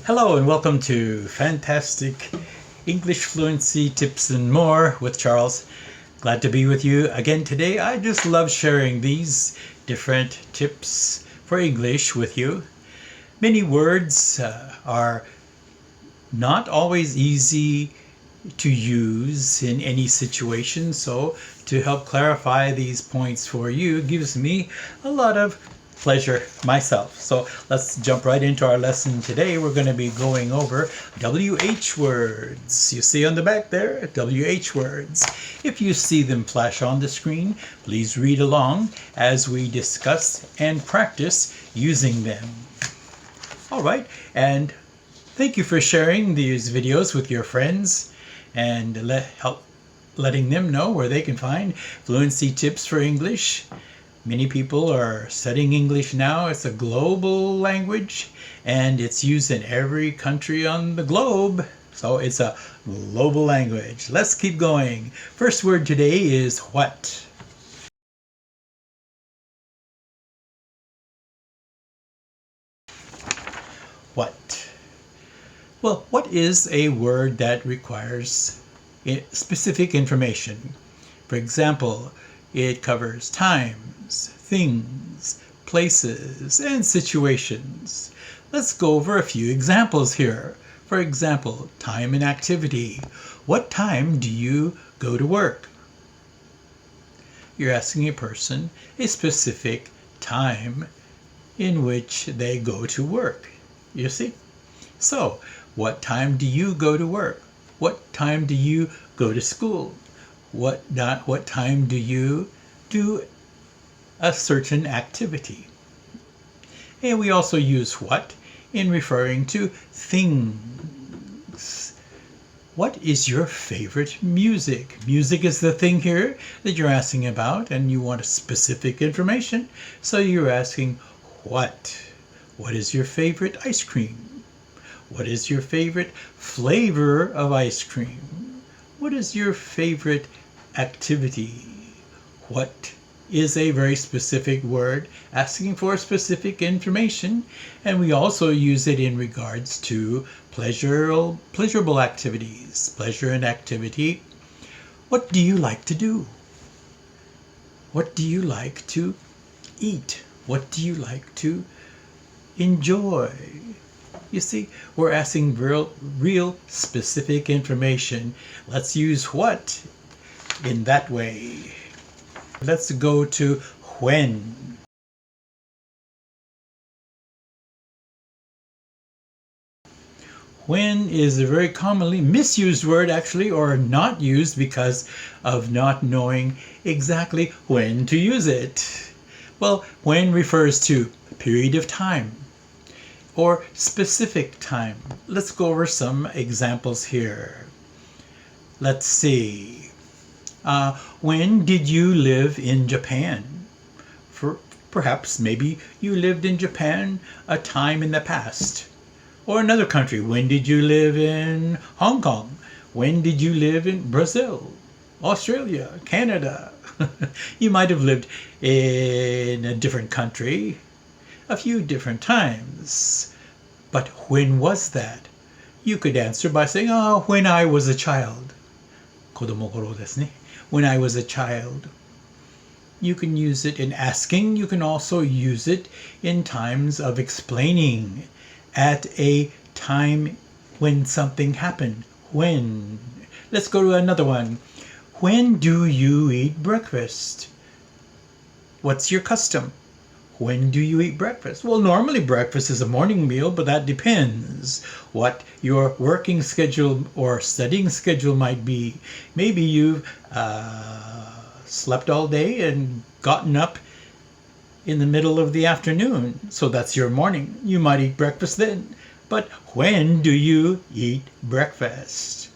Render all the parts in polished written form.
Hello and welcome to Fantastic English Fluency Tips and More with Charles. Glad to be with you again today. I just love sharing these different tips for English with you. Many words are not always easy to use in any situation, so to help clarify these points for you gives me a lot of pleasure myself. So let's jump right into our lesson today. We're going to be going over WH words. You see on the back there, WH words. If you see them flash on the screen, please read along as we discuss and practice using them. All right, and thank you for sharing these videos with your friends and letting them know where they can find fluency tips for English. Many people are studying English now. It's a global language and it's used in every country on the globe. So it's a global language. Let's keep going. First word today is what. What? Well, what is a word that requires specific information? For example, it covers times, things, places, and situations. Let's go over a few examples here. For example, time and activity. What time do you go to work? You're asking a person a specific time in which they go to work. You see? So, what time do you go to work? What time do you go to school? What time do you do a certain activity? And we also use what in referring to things. What is your favorite music? Music is the thing here that you're asking about, and you want specific information. So you're asking what? What is your favorite ice cream? What is your favorite flavor of ice cream? What is your favorite activity? What is a very specific word asking for specific information, and we also use it in regards to pleasurable activities. Pleasure and activity. What do you like to do? What do you like to eat? What do you like to enjoy? You see, we're asking real specific information. Let's use what in that way. Let's go to when. When is a very commonly misused word, actually, or not used because of not knowing exactly when to use it. Well, when refers to a period of time or specific time. Let's go over some examples here. Let's see. When did you live in Japan? Perhaps maybe you lived in Japan a time in the past. Or another country. When did you live in Hong Kong? When did you live in Brazil, Australia, Canada? You might have lived in a different country a few different times. But when was that? You could answer by saying, when I was a child. 子供頃ですね. When I was a child. You can use it in asking. You can also use it in times of explaining. At a time when something happened. When. Let's go to another one. When do you eat breakfast? What's your custom? When do you eat breakfast? Well, normally breakfast is a morning meal, but that depends what your working schedule or studying schedule might be. Maybe you've slept all day and gotten up in the middle of the afternoon, so that's your morning. You might eat breakfast then. But when do you eat breakfast?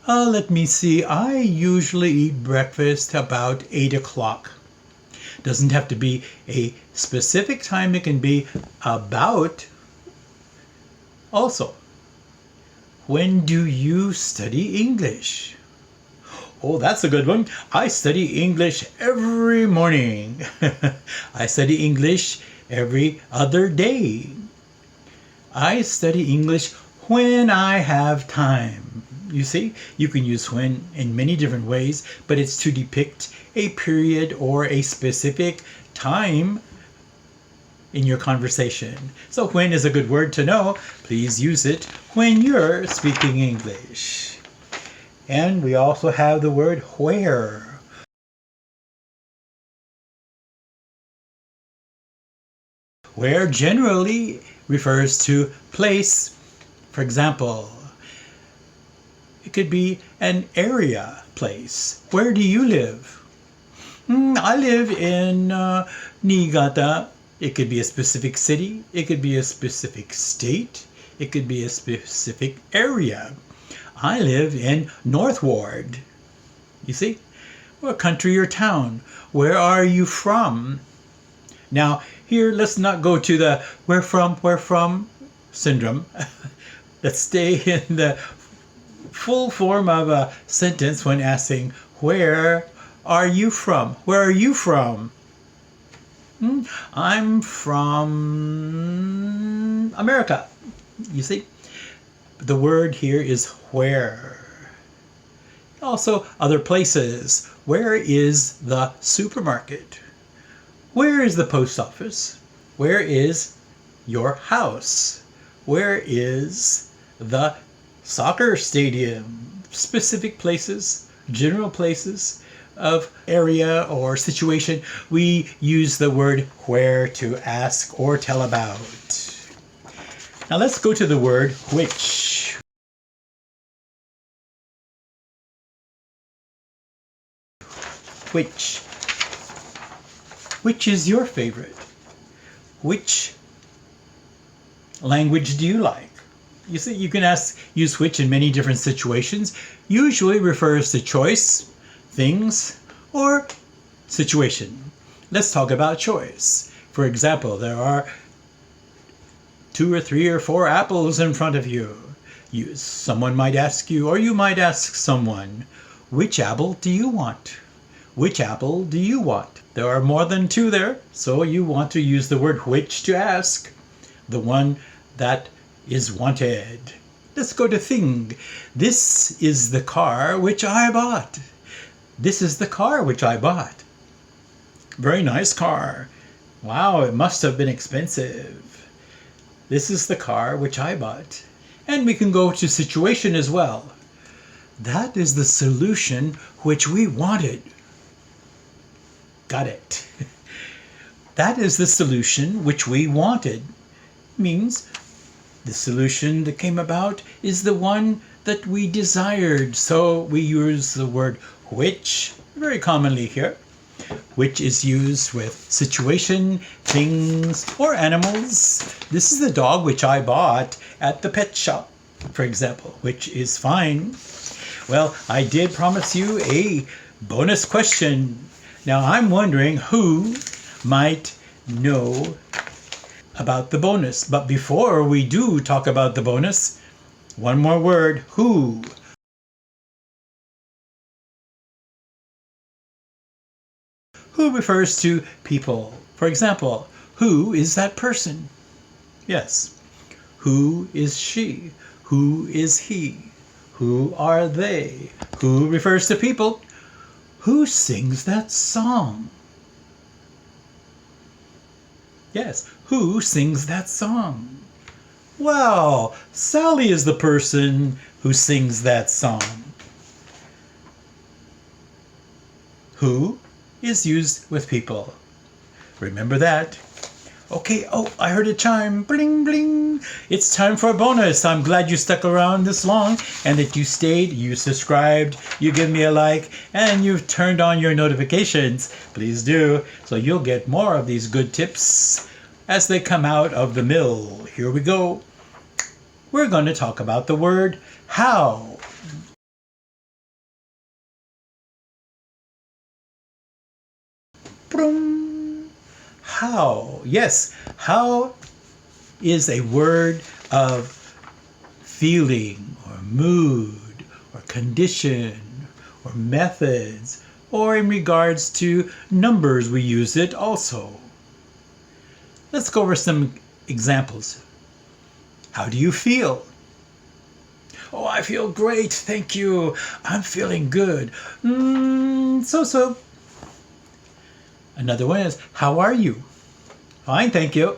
Let me see. I usually eat breakfast about 8 o'clock. Doesn't have to be a specific time. It can be about. Also, when do you study English? Oh, that's a good one. I study English every morning. I study English every other day. I study English when I have time. You see, you can use when in many different ways, but it's to depict a period or a specific time in your conversation. So when is a good word to know. Please use it when you're speaking English. And we also have the word where. Where generally refers to place. For example, it could be an area place. Where do you live? I live in Niigata. It could be a specific city. It could be a specific state. It could be a specific area. I live in North Ward. You see? Or country or town. Where are you from? Now, here, let's not go to the where from syndrome. Let's stay in the full form of a sentence when asking, where are you from? Where are you from? I'm from America. You see? The word here is where. Also, other places. Where is the supermarket? Where is the post office? Where is your house? Where is the soccer stadium? Specific places, general places of area or situation. We use the word where to ask or tell about. Now let's go to the word which. Which. Which is your favorite? Which language do you like? You see, you can use which in many different situations. Usually refers to choice, things, or situation. Let's talk about choice. For example, there are 2 or 3 or 4 apples in front of you. Someone might ask you, or you might ask someone, which apple do you want? Which apple do you want? There are more than 2 there, so you want to use the word which to ask. The one that is wanted. Let's go to thing. This is the car which I bought. This is the car which I bought. Very nice car. Wow, it must have been expensive. This is the car which I bought. And we can go to situation as well. That is the solution which we wanted. Got it. That is the solution which we wanted. Means the solution that came about is the one that we desired. So we use the word which very commonly here, which is used with situation, things, or animals. This is the dog which I bought at the pet shop, for example, which is fine. Well, I did promise you a bonus question. Now I'm wondering who might know about the bonus. But before we do talk about the bonus, one more word, who. Who refers to people. For example, who is that person? Yes. Who is she? Who is he? Who are they? Who refers to people? Who sings that song? Yes, who sings that song? Well, Sally is the person who sings that song. Who is used with people. Remember that. Okay, oh, I heard a chime. Bling, bling. It's time for a bonus. I'm glad you stuck around this long and that you stayed, you subscribed, you give me a like, and you've turned on your notifications. Please do, so you'll get more of these good tips as they come out of the mill. Here we go. We're going to talk about the word how. How. Yes, how is a word of feeling or mood or condition or methods, or in regards to numbers we use it also. Let's go over some examples. How do you feel? Oh, I feel great, thank you. I'm feeling good. So. Another one is, how are you? Fine, thank you.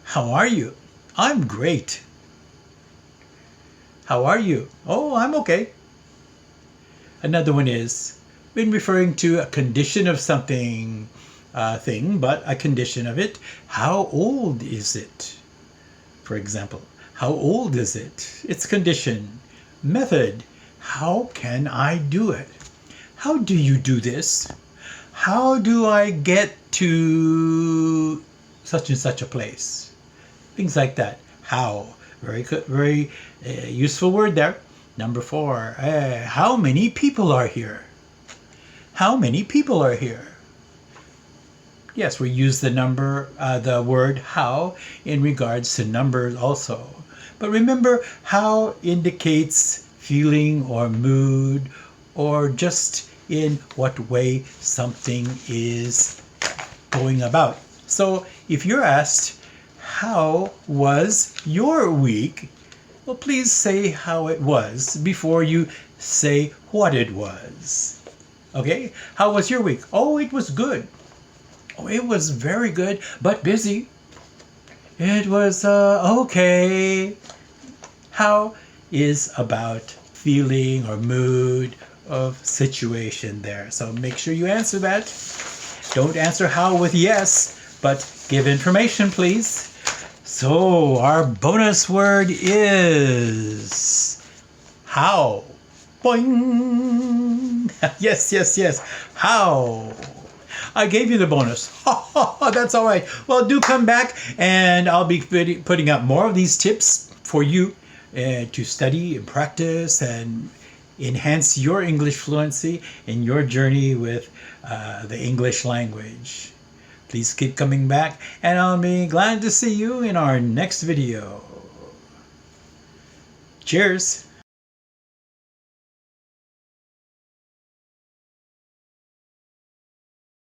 How are you? I'm great. How are you? Oh, I'm okay. Another one is, when referring to a condition of something, thing, but a condition of it, how old is it? For example, how old is it? Its condition. Method. How can I do it? How do you do this? How do I get to such and such a place? Things like that. How. Very useful word there. Number 4. How many people are here? How many people are here? Yes, we use the word how in regards to numbers also. But remember, how indicates feeling or mood or just in what way something is going about. So if you're asked, how was your week? Well, please say how it was before you say what it was. Okay? How was your week? Oh, it was good. Oh, it was very good, but busy. It was okay. How is about feeling or mood of situation there. So make sure you answer that. Don't answer how with yes, but give information, please. So our bonus word is how. Boing. Yes. How. I gave you the bonus. That's all right. Well, do come back, and I'll be putting up more of these tips for you to study and practice and enhance your English fluency in your journey with the English language. Please keep coming back, and I'll be glad to see you in our next video. Cheers!